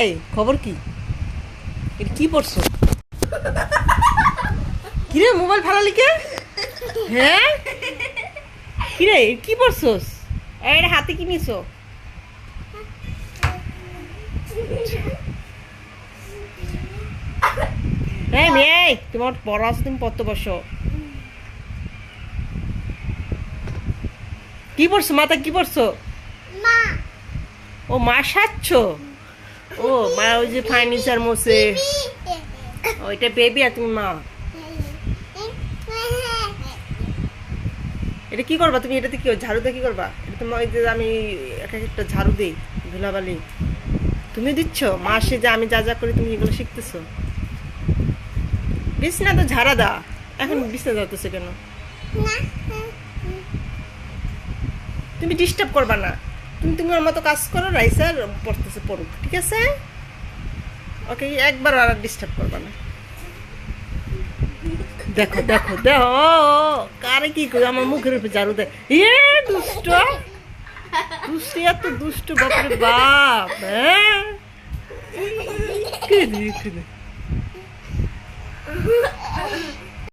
এই খবর কি? এটা কি পড়ছো? কিরে মোবাইল ফালালি কে? হ্যাঁ কিরে কি পড়ছস? এটা হাতে কি নিছো? এই মেয়ে তোমার পড়া আছে, তুমি পড়তে বসো। কি পড়ছো? মাথা কি পড়ছো? ও মা সাচ্ছ? ও মা ওই যে ফার্নিচার মোছে ওইটা বেবি আর তুমি মা। এটা কি করবা তুমি? এটাতে কি ঝাড়ু দিয়ে কি করবা? এটা তোমার ওই যে আমি একটা ঝাড়ু দিই ধুলাবালি তুমি দিচ্ছ। মাসে যে আমি যা যা করি তুমি এগুলো শিখতেছো। বিছনা তো ঝাড়া দা, এখন বিছনা যাতেছে কেন? তুমি ডিস্টার্ব করবা না। তুমি তোমার মতো কাজ করো, রাইসার পড়তেছে পড়ুক, ঠিক আছে? ওকে একবার আর ডিস্টার্ব করবা না। দেখো দেখো দেখো কারে কি করে আমার মুখের উপরে ঝাড়ু দেয়। ইয়ে দুষ্ট দুষ্ট, এত দুষ্ট, বাপরে বাপ। হ্যাঁ